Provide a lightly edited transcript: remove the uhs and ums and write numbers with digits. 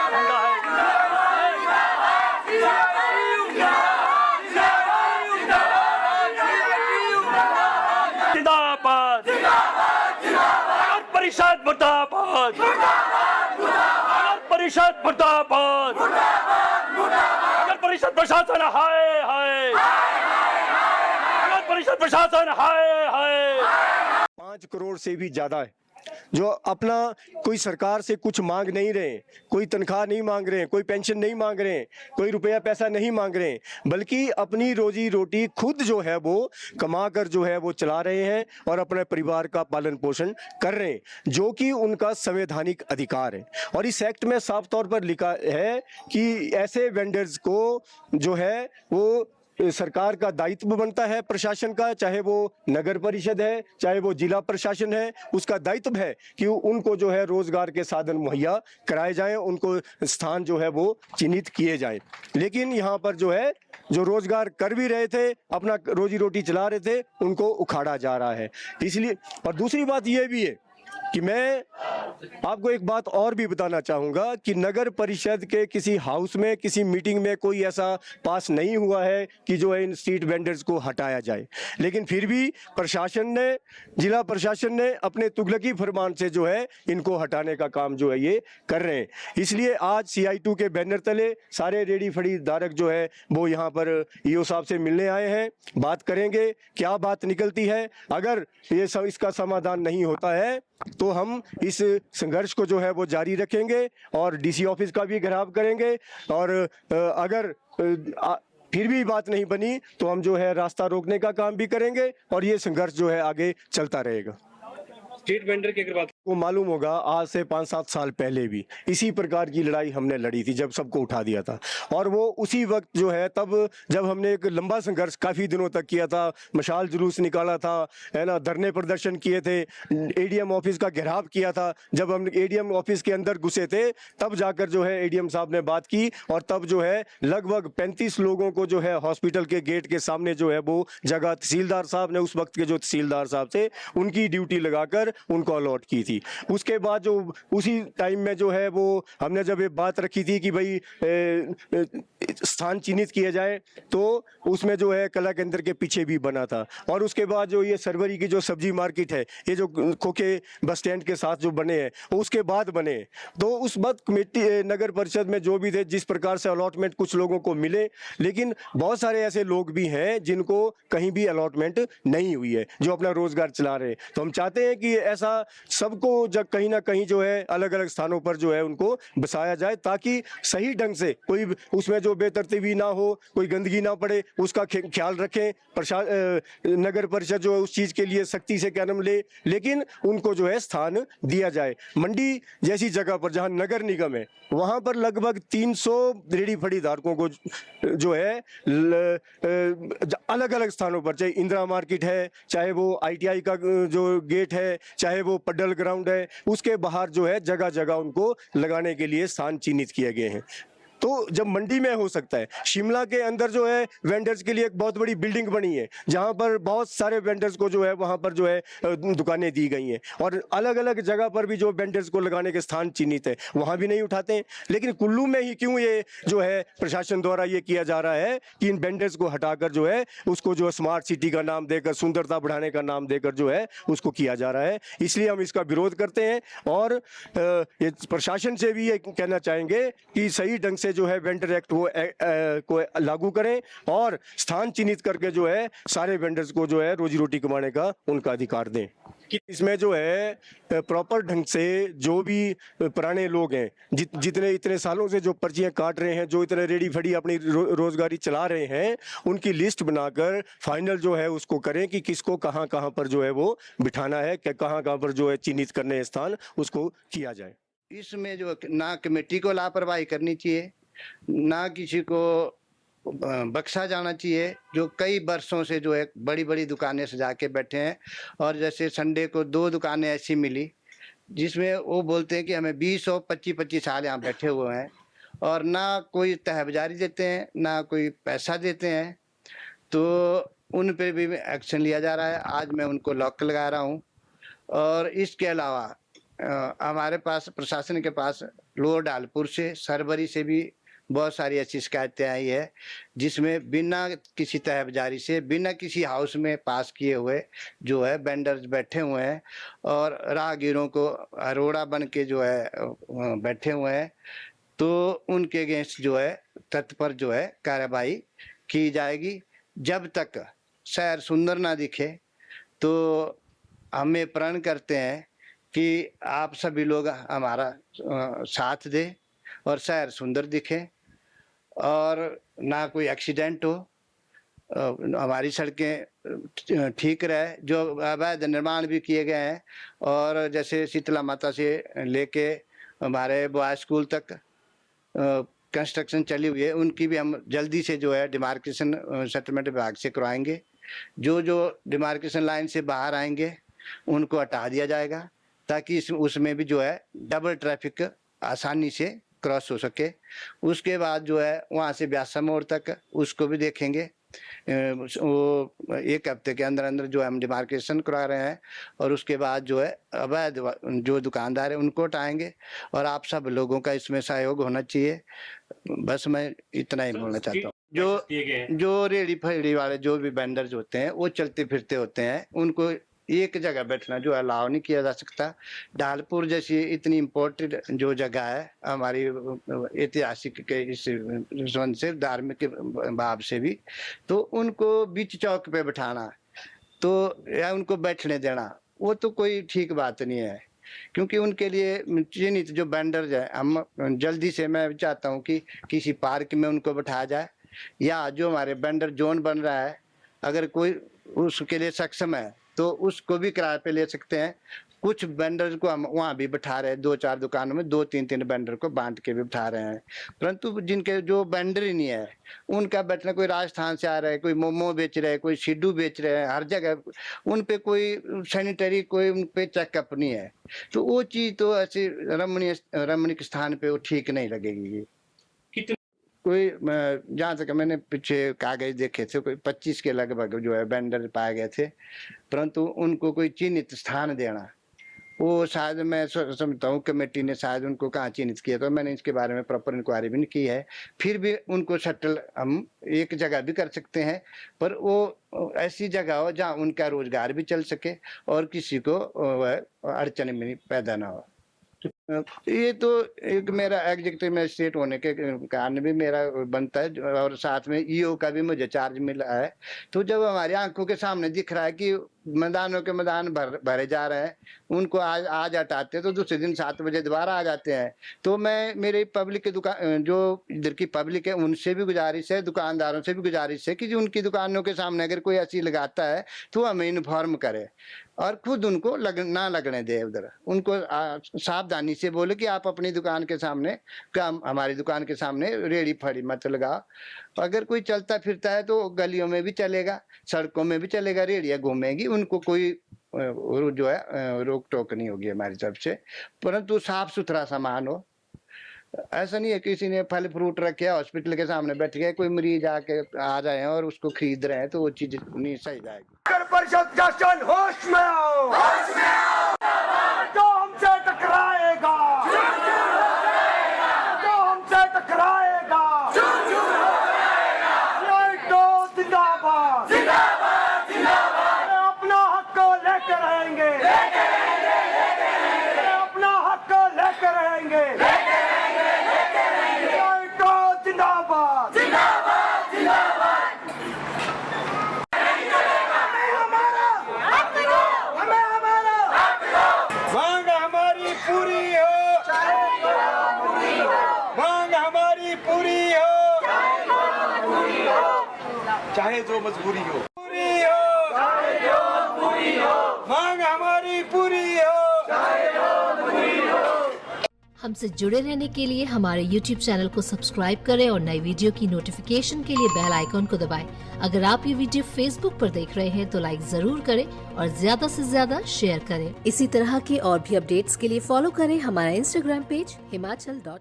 झंडा है। जिंदाबाद नगर परिषद मुर्दाबाद, नगर परिषद मुर्दाबाद, नगर परिषद प्रशासन हाय हाय, नगर परिषद प्रशासन हाय हाय। 5 करोड़ से भी ज्यादा है जो अपना कोई सरकार से कुछ मांग नहीं रहे, कोई तनख्वाह नहीं मांग रहे, कोई पेंशन नहीं मांग रहे, कोई रुपया पैसा नहीं मांग रहे, बल्कि अपनी रोजी रोटी खुद जो है वो कमा कर जो है वो चला रहे हैं और अपने परिवार का पालन पोषण कर रहे हैं, जो कि उनका संवैधानिक अधिकार है। और इस एक्ट में साफ तौर पर लिखा है कि ऐसे वेंडर्स को जो है वो सरकार का दायित्व बनता है, प्रशासन का, चाहे वो नगर परिषद है, चाहे वो जिला प्रशासन है, उसका दायित्व है कि उनको जो है रोजगार के साधन मुहैया कराए जाएं, उनको स्थान जो है वो चिन्हित किए जाएं। लेकिन यहाँ पर जो है जो रोजगार कर भी रहे थे, अपना रोजी रोटी चला रहे थे, उनको उखाड़ा जा रहा है। इसलिए और दूसरी बात यह भी है कि मैं आपको एक बात और भी बताना चाहूँगा कि नगर परिषद के किसी हाउस में किसी मीटिंग में कोई ऐसा पास नहीं हुआ है कि जो है इन स्ट्रीट वेंडर्स को हटाया जाए, लेकिन फिर भी प्रशासन ने, जिला प्रशासन ने अपने तुगलकी फरमान से जो है इनको हटाने का काम जो है ये कर रहे हैं। इसलिए आज CI2 के बैनर तले सारे रेडी फड़ी धारक जो है वो यहाँ पर EO साहब से मिलने आए हैं, बात करेंगे, क्या बात निकलती है। अगर ये सब इसका समाधान नहीं होता है तो हम इस संघर्ष को जो है वो जारी रखेंगे और DC ऑफिस का भी घेराव करेंगे, और अगर फिर भी बात नहीं बनी तो हम जो है रास्ता रोकने का काम भी करेंगे और ये संघर्ष जो है आगे चलता रहेगा। स्ट्रीट वेंडर की अगर बात को मालूम होगा आज से 5-7 साल पहले भी इसी प्रकार की लड़ाई हमने लड़ी थी जब सबको उठा दिया था, और वो उसी वक्त जो है तब जब हमने एक लंबा संघर्ष काफ़ी दिनों तक किया था, मशाल जुलूस निकाला था, है ना, धरने प्रदर्शन किए थे, ADM ऑफिस का घेराव किया था। जब हम ADM ऑफिस के अंदर घुसे थे तब जाकर जो है ADM साहब ने बात की और तब जो है लगभग 35 लोगों को जो है हॉस्पिटल के गेट के सामने जो है वो जगह तहसीलदार साहब ने, उस वक्त के जो तहसीलदार साहब थे, उनकी ड्यूटी लगाकर उनको अलॉट की थी। उसके बाद जो उसी टाइम में जो है वो हमने जब ये बात रखी थी कि भाई स्थान चिन्हित किया जाए तो उसमें जो है कला केंद्र के पीछे भी बना था। और उसके बाद जो ये सरवरी की जो सब्जी मार्केट है, ये जो खोखे बस स्टैंड के साथ जो बने हैं वो उसके बाद बने। तो उस वक्त कमेटी नगर परिषद में जो भी थे, जिस प्रकार से अलॉटमेंट कुछ लोगों को मिले, लेकिन बहुत सारे ऐसे लोग भी हैं जिनको कहीं भी अलॉटमेंट नहीं हुई है, जो अपना रोजगार चला रहे हैं। तो हम चाहते हैं कि ऐसा सबको जब कहीं ना कहीं जो है अलग अलग स्थानों पर जो है उनको बसाया जाए, ताकि सही ढंग से कोई उसमें जो बेतरतीबी ना हो, कोई गंदगी ना पड़े, उसका ख्याल रखें। नगर परिषद जो है उस चीज के लिए सख्ती से कदम ले, लेकिन उनको जो है स्थान दिया जाए। मंडी जैसी जगह पर जहां नगर निगम है वहां पर लगभग 300 रेडी फड़ी धारकों को जो है अलग अलग स्थानों पर, चाहे इंदिरा मार्केट है, चाहे वो ITI का जो गेट है, चाहे वो पड्डल ग्राउंड है, उसके बाहर जो है जगह जगह उनको लगाने के लिए स्थान चिन्हित किए गए हैं। तो जब मंडी में हो सकता है, शिमला के अंदर जो है वेंडर्स के लिए एक बहुत बड़ी बिल्डिंग बनी है जहां पर बहुत सारे वेंडर्स को जो है वहां पर जो है दुकानें दी गई हैं, और अलग अलग जगह पर भी जो वेंडर्स को लगाने के स्थान चिन्हित है वहां भी नहीं उठाते हैं। लेकिन कुल्लू में ही क्यों ये जो है प्रशासन द्वारा ये किया जा रहा है कि इन वेंडर्स को हटाकर जो है उसको जो स्मार्ट सिटी का नाम देकर, सुंदरता बढ़ाने का नाम देकर जो है उसको किया जा रहा है। इसलिए हम इसका विरोध करते हैं और ये प्रशासन से भी ये कहना चाहेंगे कि सही ढंग से जो है वेंडर एक्ट को लागू करें और स्थान चिन्हित करके जो है सारे वेंडर्स को जो है रोजी रोटी कमाने का उनका अधिकार दें। इसमें जो है प्रॉपर ढंग से जो भी पुराने लोग हैं, जितने इतने सालों से जो पर्चियां काट रहे हैं, जो इतने रेडी फड़ी अपनी रोजगारी चला रहे हैं, उनकी लिस्ट बनाकर फाइनल जो है उसको करें कि किसको कहां कहां पर जो है वो बिठाना है, कहां कहां पर जो है चिन्हित करने स्थान उसको किया जाए। इसमें जो ना कमेटी को लापरवाही करनी चाहिए, ना किसी को बख्शा जाना चाहिए, जो कई वर्षों से जो है बड़ी बड़ी दुकानें सजा के बैठे हैं। और जैसे संडे को 2 दुकानें ऐसी मिली जिसमें वो बोलते हैं कि हमें 20 और 25 साल यहाँ बैठे हुए हैं, और ना कोई तहबजारी देते हैं, ना कोई पैसा देते हैं, तो उन पे भी एक्शन लिया जा रहा है। आज मैं उनको लॉक लगा रहा हूँ। और इसके अलावा हमारे पास प्रशासन के पास लोअर डालपुर से, सरबरी से भी बहुत सारी ऐसी शिकायतें आई है, जिसमें बिना किसी तहबजारी से, बिना किसी हाउस में पास किए हुए जो है वेंडर्स बैठे हुए हैं और राहगीरों को अरोड़ा बन के जो है बैठे हुए हैं। तो उनके अगेंस्ट जो है तत्पर जो है कार्रवाई की जाएगी। जब तक शहर सुंदर ना दिखे तो हमें प्रण करते हैं कि आप सभी लोग हमारा साथ दें और शहर सुंदर दिखे और ना कोई एक्सीडेंट हो, हमारी सड़कें ठीक रहे। जो अवैध निर्माण भी किए गए हैं और जैसे शीतला माता से लेके हमारे बॉय स्कूल तक कंस्ट्रक्शन चली हुई है, उनकी भी हम जल्दी से जो है डिमार्केशन सेटलमेंट विभाग से करवाएंगे। जो डिमार्केशन लाइन से बाहर आएंगे उनको हटा दिया जाएगा, ताकि उसमें भी जो है डबल ट्रैफिक आसानी से क्रॉस हो सके। उसके बाद जो है वहाँ से व्यासा मोड़ तक उसको भी देखेंगे। वो 1 हफ्ते के अंदर अंदर जो हम डिमार्केशन करा रहे हैं और उसके बाद जो है अवैध जो दुकानदार है उनको हटाएंगे और आप सब लोगों का इसमें सहयोग होना चाहिए। बस मैं इतना ही बोलना चाहता हूँ। जो रेहड़ी फड़ी वाले जो भी वेंडर्स होते हैं वो चलते फिरते होते हैं, उनको एक जगह बैठना जो अलाउ नहीं किया जा सकता। ढालपुर जैसी इतनी इम्पोर्टेंट जो जगह है हमारी ऐतिहासिक के इस संबंध से, धार्मिक भाव से भी, तो उनको बीच चौक पे बैठाना तो या उनको बैठने देना वो तो कोई ठीक बात नहीं है, क्योंकि उनके लिए चिन्हित जो वेंडर्स है, हम जल्दी से मैं चाहता हूँ कि किसी पार्क में उनको बैठाया जाए, या जो हमारे वेंडर जोन बन रहा है अगर कोई उसके लिए सक्षम है तो उसको भी किराए पे ले सकते हैं। कुछ वेंडर्स को हम वहाँ भी बैठा रहे हैं, 2-4 दुकानों में 2-3 वेंडर को बांट के भी बैठा रहे हैं। परंतु जिनके जो वेंडर ही नहीं है उनका बैठना, कोई राजस्थान से आ रहा है, कोई मोमो बेच रहे हैं, कोई सिड्डू बेच रहे हैं, हर जगह उन पे कोई सैनिटरी कोई उन पे चेकअप नहीं है, तो वो चीज़ तो ऐसे रमणीक स्थान पे वो ठीक नहीं लगेगी। कोई जहाँ तक मैंने पीछे कागज देखे थे कोई 25 के लगभग जो है वेंडर पाए गए थे, परंतु उनको कोई चिन्हित स्थान देना वो शायद मैं समझता हूँ कमेटी ने शायद उनको कहाँ चिन्हित किया, तो मैंने इसके बारे में प्रॉपर इंक्वायरी भी नहीं की है। फिर भी उनको सेटल हम एक जगह भी कर सकते हैं, पर वो ऐसी जगह हो जहाँ उनका रोजगार भी चल सके और किसी को अड़चन में पैदा ना हो। ये तो एक मेरा एग्जीक्यूटिव मजिस्ट्रेट होने के कारण भी मेरा बनता है और साथ में ईओ का भी मुझे चार्ज मिला है। तो जब हमारी आंखों के सामने दिख रहा है कि मैदानों के मैदान भरे जा रहे हैं, उनको आज हटाते हैं तो दूसरे दिन 7 बजे दोबारा आ जाते हैं। तो मैं मेरे पब्लिक के दुकान जो इधर की पब्लिक है उनसे भी गुजारिश है, दुकानदारों से भी गुजारिश है कि जो उनकी दुकानों के सामने अगर कोई ऐसी लगाता है तो हमें इन्फॉर्म करे और खुद उनको ना लगने दे। उधर उनको सावधानी से बोले कि आप अपनी दुकान के सामने हमारी दुकान के सामने रेहड़ी फड़ी मत लगाओ। अगर कोई चलता फिरता है तो गलियों में भी चलेगा, सड़कों में भी चलेगा, रेहड़ियाँ घूमेगी, उनको कोई जो है रोक टोक नहीं होगी हमारी तरफ से, परंतु साफ सुथरा सामान हो। ऐसा नहीं है किसी ने फल फ्रूट रखे हॉस्पिटल के सामने बैठ गए, कोई मरीज आके आ रहे हैं और उसको खरीद रहे हैं, तो वो चीज नहीं सही जाएगी। नगर परिषद शासन होश में आओ, होश में आओ। जो हमसे टकराएगा जो हमसे टकराएगा जिंदाबाद जिंदाबाद जिंदाबाद। अपना हक लेकर रहेंगे, अपना हक लेकर रहेंगे, जिंदाबाद जिंदाबाद जिंदाबाद। मांग हमारी पूरी हो, मांग हमारी पूरी हो, चाहे जो मजबूरी हो, पूरी हो, चाहे जो मजबूरी हो, मांग हमारी पूरी हो, चाहे जो मजबूरी हो। हमसे जुड़े रहने के लिए हमारे YouTube चैनल को सब्सक्राइब करें और नई वीडियो की नोटिफिकेशन के लिए बेल आइकॉन को दबाएं। अगर आप ये वीडियो Facebook पर देख रहे हैं तो लाइक जरूर करें और ज्यादा से ज्यादा शेयर करें। इसी तरह के और भी अपडेट्स के लिए फॉलो करें हमारा Instagram पेज himachal.ke।